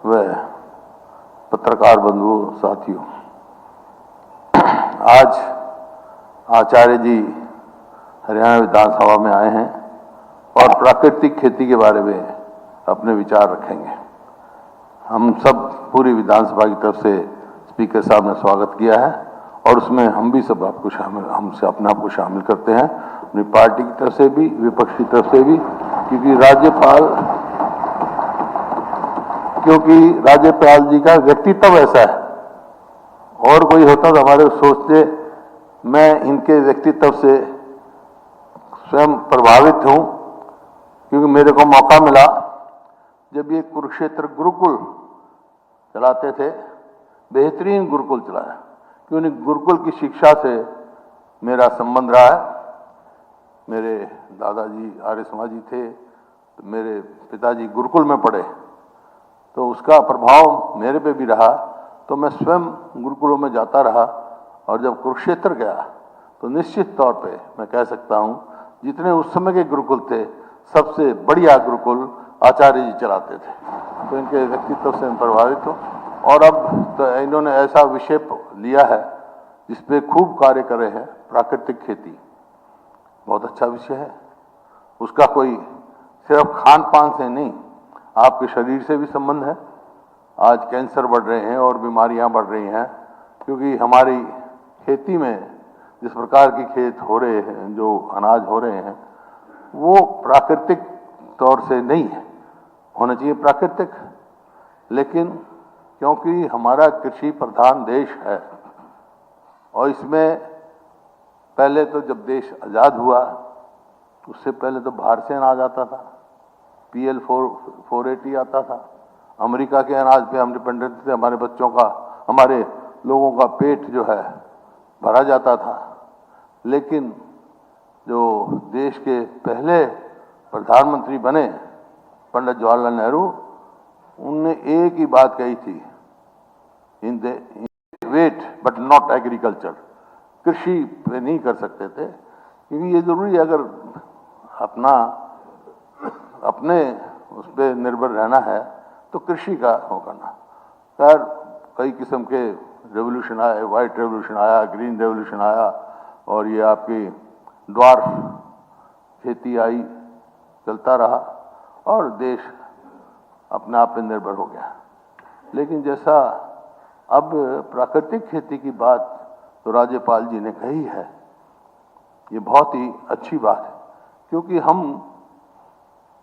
व पत्रकार बंधुओं साथियों, आज आचार्य जी हरियाणा विधानसभा में आए हैं और प्राकृतिक खेती के बारे में अपने विचार रखेंगे। हम सब पूरी विधानसभा की तरफ से स्पीकर साहब ने स्वागत किया है और उसमें हम भी सब आपको शामिल, हमसे अपने आप को शामिल करते हैं, अपनी पार्टी की तरफ से भी, विपक्ष की तरफ से भी, क्योंकि राज्यपाल जी का व्यक्तित्व ऐसा है। और कोई होता तो हमारे सोचते, मैं इनके व्यक्तित्व से स्वयं प्रभावित हूं, क्योंकि मेरे को मौका मिला जब ये कुरुक्षेत्र गुरुकुल चलाते थे, बेहतरीन गुरुकुल चलाया, क्योंकि गुरुकुल की शिक्षा से मेरा संबंध रहा है। मेरे दादाजी आर्य समाजी थे, तो मेरे पिताजी गुरुकुल में पढ़े, तो उसका प्रभाव मेरे पे भी रहा। तो मैं स्वयं गुरुकुलों में जाता रहा और जब कुरुक्षेत्र गया तो निश्चित तौर पे मैं कह सकता हूं, जितने उस समय के गुरुकुल थे, सबसे बढ़िया गुरुकुल आचार्य जी चलाते थे। तो इनके व्यक्तित्व से मैं प्रभावित हूँ। और अब तो इन्होंने ऐसा विषय लिया है जिसपे खूब कार्य करे हैं, प्राकृतिक खेती। बहुत अच्छा विषय है। उसका कोई सिर्फ खान पान से नहीं, आपके शरीर से भी संबंध है। आज कैंसर बढ़ रहे हैं और बीमारियां बढ़ रही हैं, क्योंकि हमारी खेती में जिस प्रकार की खेत हो रहे हैं, जो अनाज हो रहे हैं, वो प्राकृतिक तौर से नहीं है। होना चाहिए प्राकृतिक, लेकिन क्योंकि हमारा कृषि प्रधान देश है और इसमें पहले तो जब देश आज़ाद हुआ, उससे पहले तो बाहर से अनाज आता था, PL 480 आता था। अमेरिका के अनाज पे हम डिपेंडेंट थे। हमारे बच्चों का, हमारे लोगों का पेट जो है भरा जाता था। लेकिन जो देश के पहले प्रधानमंत्री बने, पंडित जवाहरलाल नेहरू, उनने एक ही बात कही थी, इन वेट बट नॉट एग्रीकल्चर। कृषि पे नहीं कर सकते थे, क्योंकि ये जरूरी है, अगर अपने उस पर निर्भर रहना है तो कृषि का हो करना। खैर, कई किस्म के रेवोल्यूशन आए, व्हाइट रेवोल्यूशन आया, ग्रीन रेवोल्यूशन आया, और ये आपकी ड्वार्फ खेती आई, चलता रहा और देश अपने आप पे निर्भर हो गया। लेकिन जैसा अब प्राकृतिक खेती की बात तो राज्यपाल जी ने कही है, ये बहुत ही अच्छी बात है, क्योंकि हम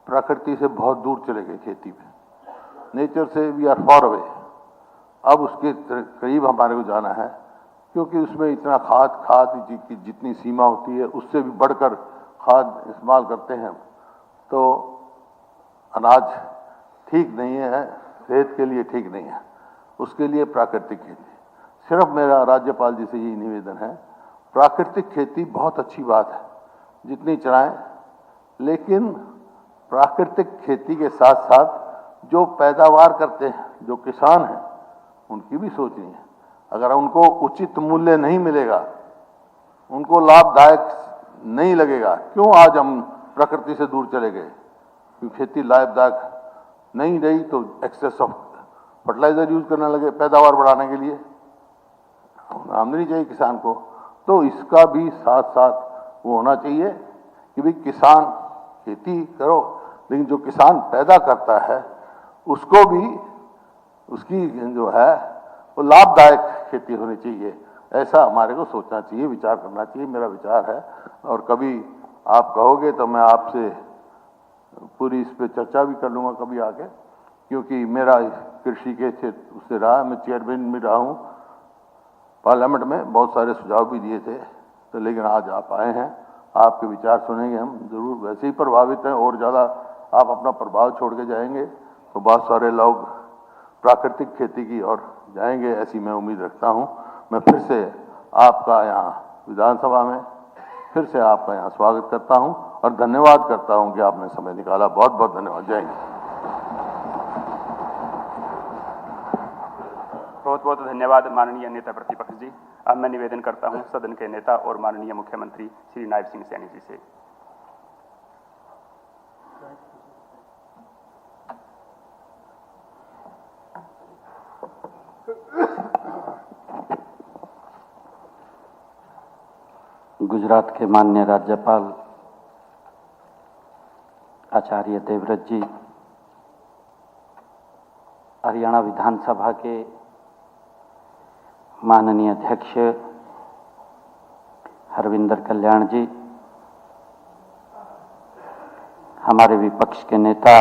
प्रकृति से बहुत दूर चले गए खेती में। नेचर से वी आर फॉर अवे। अब उसके करीब हमारे को जाना है, क्योंकि उसमें इतना खाद की जितनी सीमा होती है, उससे भी बढ़कर खाद इस्तेमाल करते हैं, तो अनाज ठीक नहीं है, सेहत के लिए ठीक नहीं है। उसके लिए प्राकृतिक खेती। सिर्फ मेरा राज्यपाल जी से यही निवेदन है, प्राकृतिक खेती बहुत अच्छी बात है, जितनी चलाएं, लेकिन प्राकृतिक खेती के साथ साथ जो पैदावार करते हैं, जो किसान हैं, उनकी भी सोचनी है। अगर उनको उचित मूल्य नहीं मिलेगा, उनको लाभदायक नहीं लगेगा, क्यों आज हम प्रकृति से दूर चले गए? क्योंकि खेती लाभदायक नहीं रही तो एक्सेस ऑफ फर्टिलाइजर यूज करने लगे पैदावार बढ़ाने के लिए। आमदनी चाहिए किसान को, तो इसका भी साथ साथ वो होना चाहिए कि भाई किसान खेती करो, लेकिन जो किसान पैदा करता है उसको भी, उसकी जो है वो लाभदायक खेती होनी चाहिए। ऐसा हमारे को सोचना चाहिए, विचार करना चाहिए, मेरा विचार है। और कभी आप कहोगे तो मैं आपसे पूरी इस पे चर्चा भी कर लूँगा कभी आके, क्योंकि मेरा कृषि के क्षेत्र उससे रहा, मैं चेयरमैन भी रहा हूँ पार्लियामेंट में, बहुत सारे सुझाव भी दिए थे। तो लेकिन आज आप आए हैं, आपके विचार सुनेंगे, हम जरूर वैसे ही प्रभावित हैं, और ज़्यादा आप अपना प्रभाव छोड़ के जाएंगे तो बहुत सारे लोग प्राकृतिक खेती की ओर जाएंगे, ऐसी मैं उम्मीद रखता हूँ। मैं फिर से आपका यहाँ विधानसभा में फिर से आपका यहाँ स्वागत करता हूँ और धन्यवाद करता हूँ कि आपने समय निकाला। बहुत बहुत धन्यवाद। जय हिंद। बहुत बहुत धन्यवाद माननीय नेता प्रतिपक्ष जी। अब मैं निवेदन करता हूं सदन के नेता और माननीय मुख्यमंत्री श्री नायब सिंह सैनी जी से। गुजरात के माननीय राज्यपाल आचार्य देवव्रत जी, हरियाणा विधानसभा के माननीय अध्यक्ष हरविंदर कल्याण जी, हमारे विपक्ष के नेता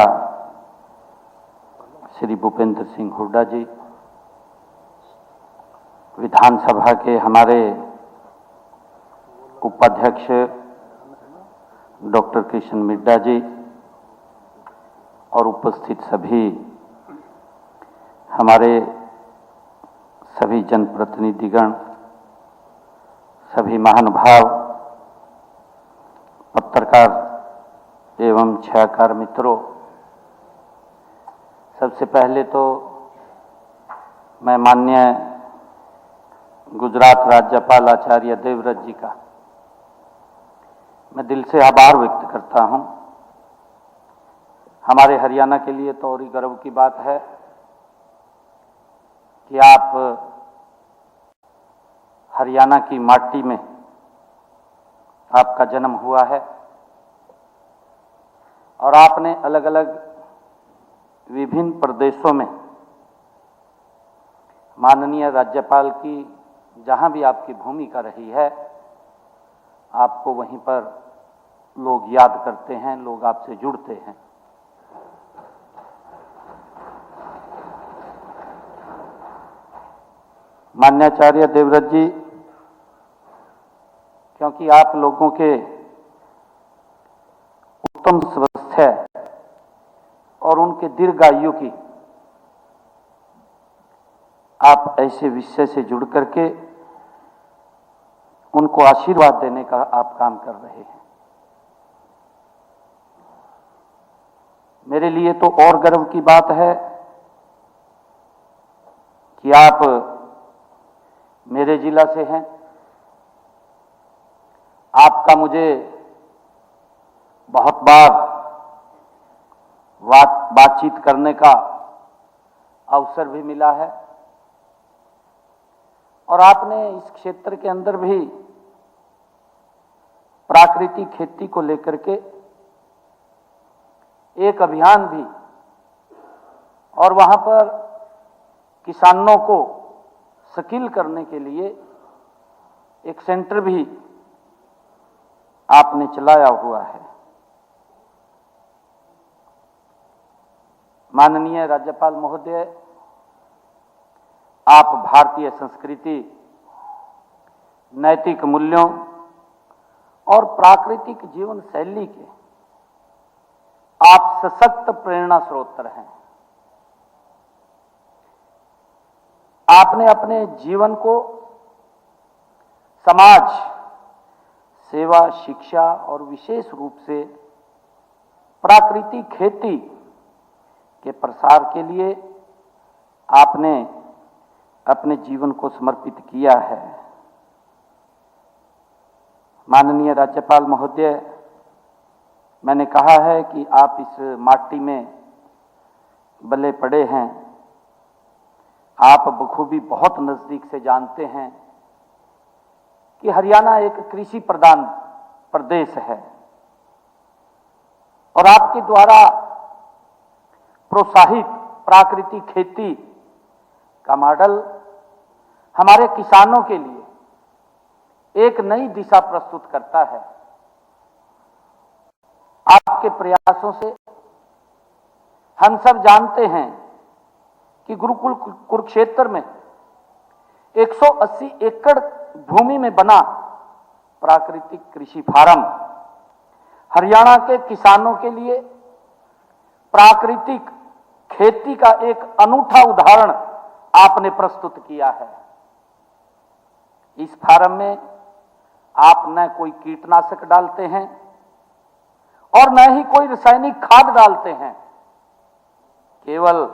श्री भूपेंद्र सिंह हुड्डा जी, विधानसभा के हमारे उपाध्यक्ष डॉक्टर कृष्ण मिड्डा जी और उपस्थित सभी हमारे सभी जनप्रतिनिधिगण, सभी महानुभाव, पत्रकार एवं छायाकार मित्रों, सबसे पहले तो मैं माननीय गुजरात राज्यपाल आचार्य देवव्रत जी का मैं दिल से आभार व्यक्त करता हूं। हमारे हरियाणा के लिए तो और ही गर्व की बात है कि आप हरियाणा की माटी में आपका जन्म हुआ है और आपने अलग अलग विभिन्न प्रदेशों में माननीय राज्यपाल की जहां भी आपकी भूमिका रही है, आपको वहीं पर लोग याद करते हैं, लोग आपसे जुड़ते हैं। मान्याचार्य देवव्रत जी, क्योंकि आप लोगों के उत्तम स्वास्थ्य और उनके दीर्घायु की आप ऐसे विषय से जुड़ करके उनको आशीर्वाद देने का आप काम कर रहे हैं। मेरे लिए तो और गर्व की बात है कि आप मेरे जिला से हैं। आपका मुझे बहुत बार बातचीत करने का अवसर भी मिला है और आपने इस क्षेत्र के अंदर भी प्राकृतिक खेती को लेकर के एक अभियान भी और वहां पर किसानों को स्किल करने के लिए एक सेंटर भी आपने चलाया हुआ है। माननीय राज्यपाल महोदय, आप भारतीय संस्कृति, नैतिक मूल्यों और प्राकृतिक जीवन शैली के आप सशक्त प्रेरणा स्रोत हैं। आपने अपने जीवन को समाज सेवा, शिक्षा और विशेष रूप से प्राकृतिक खेती के प्रसार के लिए आपने अपने जीवन को समर्पित किया है। माननीय राज्यपाल महोदय, मैंने कहा है कि आप इस माटी में बले पड़े हैं। आप बखूबी बहुत नजदीक से जानते हैं कि हरियाणा एक कृषि प्रधान प्रदेश है और आपके द्वारा प्रोत्साहित प्राकृतिक खेती का मॉडल हमारे किसानों के लिए एक नई दिशा प्रस्तुत करता है। आपके प्रयासों से हम सब जानते हैं कि गुरुकुल कुरुक्षेत्र में 180 एकड़ भूमि में बना प्राकृतिक कृषि फार्म हरियाणा के किसानों के लिए प्राकृतिक खेती का एक अनूठा उदाहरण आपने प्रस्तुत किया है। इस फार्म में आप न कोई कीटनाशक डालते हैं और न ही कोई रासायनिक खाद डालते हैं। केवल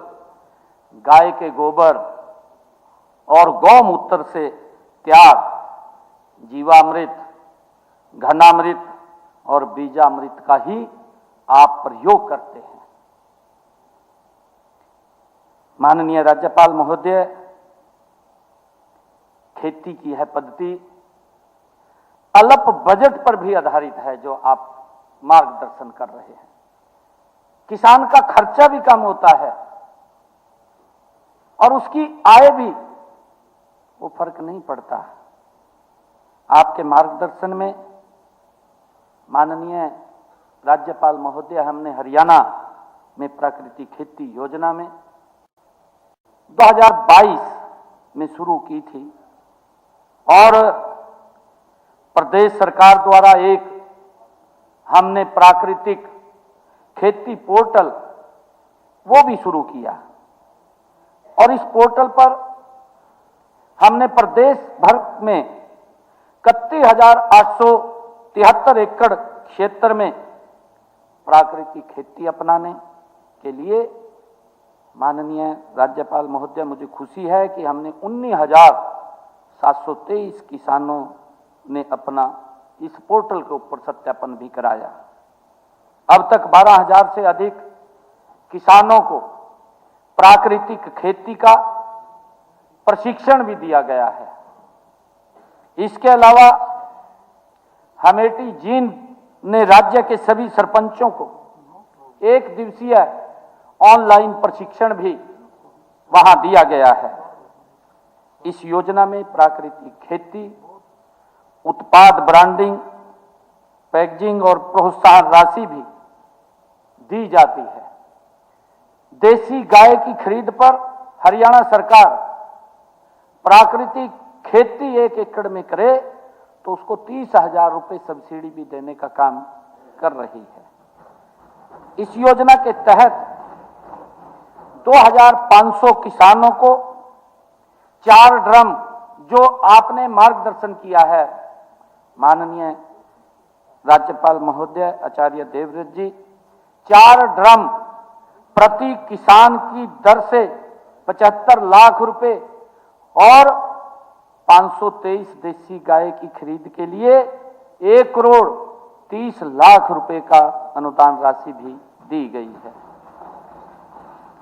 गाय के गोबर और गौमूत्र से तैयार जीवामृत, घनामृत और बीजामृत का ही आप प्रयोग करते हैं। माननीय राज्यपाल महोदय, खेती की है पद्धति अल्प बजट पर भी आधारित है, जो आप मार्गदर्शन कर रहे हैं। किसान का खर्चा भी कम होता है और उसकी आय भी वो फर्क नहीं पड़ता। आपके मार्गदर्शन में माननीय राज्यपाल महोदय, हमने हरियाणा में प्राकृतिक खेती योजना में 2022 में शुरू की थी और प्रदेश सरकार द्वारा एक हमने प्राकृतिक खेती पोर्टल वो भी शुरू किया और इस पोर्टल पर हमने प्रदेश भर में 31,873 एकड़ क्षेत्र में प्राकृतिक खेती अपनाने के लिए माननीय राज्यपाल महोदय, मुझे खुशी है कि हमने 19,723 किसानों ने अपना इस पोर्टल के ऊपर सत्यापन भी कराया। अब तक 12,000 से अधिक किसानों को प्राकृतिक खेती का प्रशिक्षण भी दिया गया है। इसके अलावा अमेठी जींद ने राज्य के सभी सरपंचों को 1 दिवसीय ऑनलाइन प्रशिक्षण भी वहां दिया गया है। इस योजना में प्राकृतिक खेती, उत्पाद ब्रांडिंग, पैकेजिंग और प्रोत्साहन राशि भी दी जाती है। देसी गाय की खरीद पर हरियाणा सरकार प्राकृतिक खेती 1 एकड़ में करे तो उसको 30,000 रुपये सब्सिडी भी देने का काम कर रही है। इस योजना के तहत 2,500 किसानों को 4 ड्रम, जो आपने मार्गदर्शन किया है माननीय राज्यपाल महोदय आचार्य देवव्रत जी, 4 ड्रम प्रति किसान की दर से 75 लाख रुपए और 523 देसी गाय की खरीद के लिए 1,30,00,000 रुपए का अनुदान राशि भी दी गई है।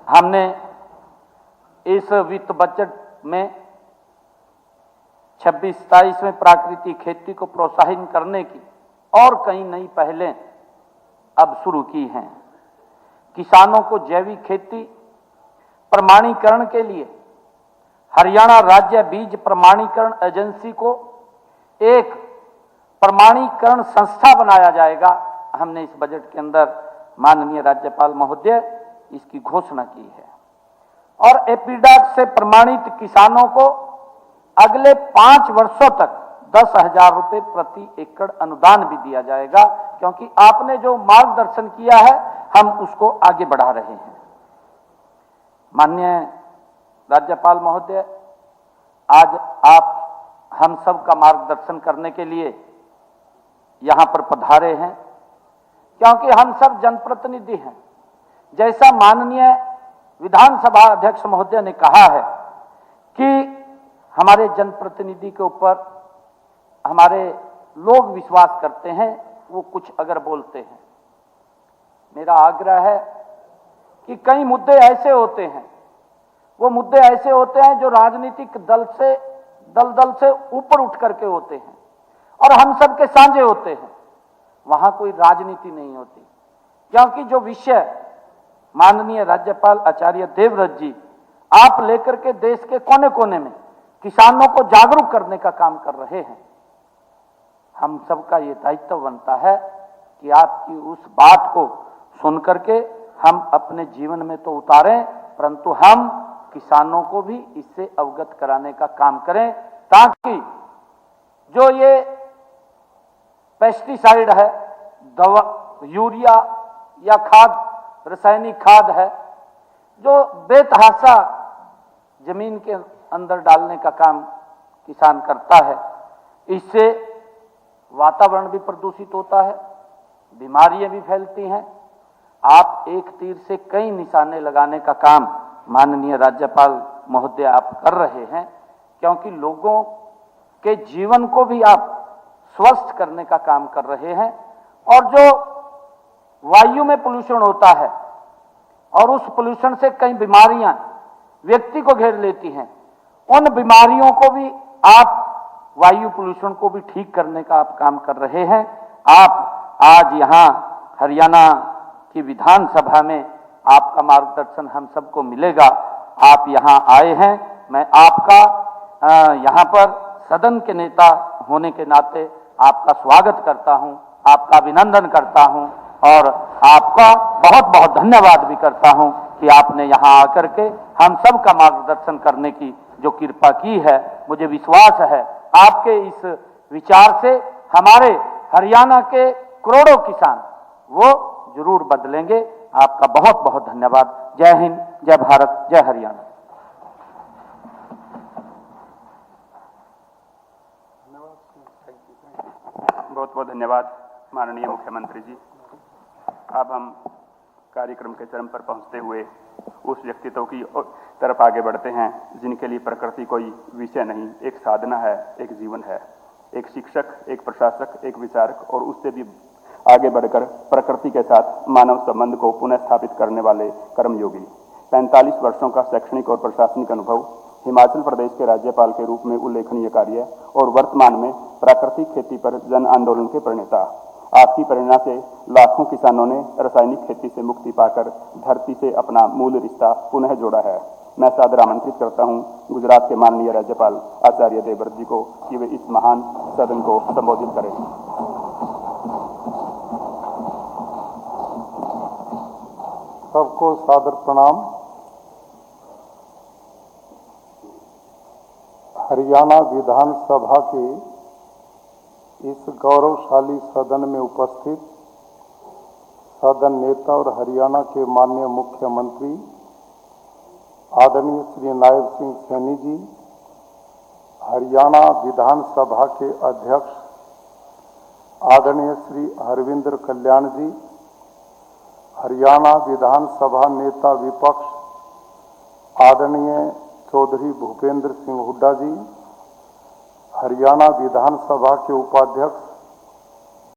हमने इस वित्त बजट में 26-27 में प्राकृतिक खेती को प्रोत्साहित करने की और कई नई पहलें अब शुरू की हैं। किसानों को जैविक खेती प्रमाणीकरण के लिए हरियाणा राज्य बीज प्रमाणीकरण एजेंसी को एक प्रमाणीकरण संस्था बनाया जाएगा। हमने इस बजट के अंदर माननीय राज्यपाल महोदय इसकी घोषणा की है और एपीडैक से प्रमाणित किसानों को अगले 5 वर्षों तक 10,000 रुपये प्रति एकड़ अनुदान भी दिया जाएगा, क्योंकि आपने जो मार्गदर्शन किया है हम उसको आगे बढ़ा रहे हैं। माननीय राज्यपाल महोदय, आज आप हम सब का मार्गदर्शन करने के लिए यहां पर पधारे हैं, क्योंकि हम सब जनप्रतिनिधि हैं। जैसा माननीय विधानसभा अध्यक्ष महोदय ने कहा है कि हमारे जनप्रतिनिधि के ऊपर हमारे लोग विश्वास करते हैं, वो कुछ अगर बोलते हैं। मेरा आग्रह है कि कई मुद्दे ऐसे होते हैं, वो मुद्दे ऐसे होते हैं जो राजनीतिक दल से ऊपर उठ करके होते हैं और हम सब के साझे होते हैं। वहां कोई राजनीति नहीं होती, क्योंकि जो विषय माननीय राज्यपाल आचार्य देवव्रत जी आप लेकर के देश के कोने कोने में किसानों को जागरूक करने का काम कर रहे हैं, हम सबका ये दायित्व बनता है कि आपकी उस बात को सुन करके हम अपने जीवन में तो उतारें, परंतु हम किसानों को भी इससे अवगत कराने का काम करें, ताकि जो ये पेस्टिसाइड है, दवा, यूरिया या खाद, रासायनिक खाद है, जो बेतहाशा जमीन के अंदर डालने का काम किसान करता है, इससे वातावरण भी प्रदूषित होता है, बीमारियां भी फैलती हैं। आप एक तीर से कई निशाने लगाने का काम माननीय राज्यपाल महोदय आप कर रहे हैं, क्योंकि लोगों के जीवन को भी आप स्वस्थ करने का काम कर रहे हैं। और जो वायु में पोल्यूशन होता है और उस पोल्यूशन से कई बीमारियां व्यक्ति को घेर लेती हैं, उन बीमारियों को भी आप वायु पोल्यूशन को भी ठीक करने का आप काम कर रहे हैं। आप आज यहाँ हरियाणा की विधानसभा में आपका मार्गदर्शन हम सबको मिलेगा। आप यहाँ आए हैं, मैं आपका यहाँ पर सदन के नेता होने के नाते आपका स्वागत करता हूँ, आपका अभिनंदन करता हूँ और आपका बहुत बहुत धन्यवाद भी करता हूँ कि आपने यहाँ आकर के हम सब का मार्गदर्शन करने की जो कृपा की है। मुझे विश्वास है आपके इस विचार से हमारे हरियाणा के करोड़ों किसान वो जरूर बदलेंगे। आपका बहुत बहुत धन्यवाद। जय हिंद, जय भारत, जय हरियाणा। बहुत बहुत धन्यवाद माननीय मुख्यमंत्री जी। अब हम कार्यक्रम के चरम पर पहुंचते हुए उस व्यक्तित्व की तरफ आगे बढ़ते हैं जिनके लिए प्रकृति कोई विषय नहीं, एक साधना है, एक जीवन है। एक शिक्षक, एक प्रशासक, एक विचारक और उससे भी आगे बढ़कर प्रकृति के साथ मानव संबंध को पुनः स्थापित करने वाले कर्मयोगी। 45 वर्षों का शैक्षणिक और प्रशासनिक अनुभव, हिमाचल प्रदेश के राज्यपाल के रूप में उल्लेखनीय कार्य और वर्तमान में प्राकृतिक खेती पर जन आंदोलन के प्रणेता। आपकी प्रेरणा से लाखों किसानों ने रासायनिक खेती से मुक्ति पाकर धरती से अपना मूल रिश्ता पुनः जोड़ा है। मैं सादर आमंत्रित करता हूं गुजरात के माननीय राज्यपाल आचार्य देवव्रत जी को कि वे इस महान सदन को संबोधित करें। सबको सादर प्रणाम। हरियाणा विधानसभा के इस गौरवशाली सदन में उपस्थित सदन नेता और हरियाणा के माननीय मुख्यमंत्री आदरणीय श्री नायब सिंह सैनी जी, हरियाणा विधानसभा के अध्यक्ष आदरणीय श्री हरविंदर कल्याण जी, हरियाणा विधानसभा नेता विपक्ष आदरणीय चौधरी भूपेंद्र सिंह हुड्डा जी, हरियाणा विधानसभा के उपाध्यक्ष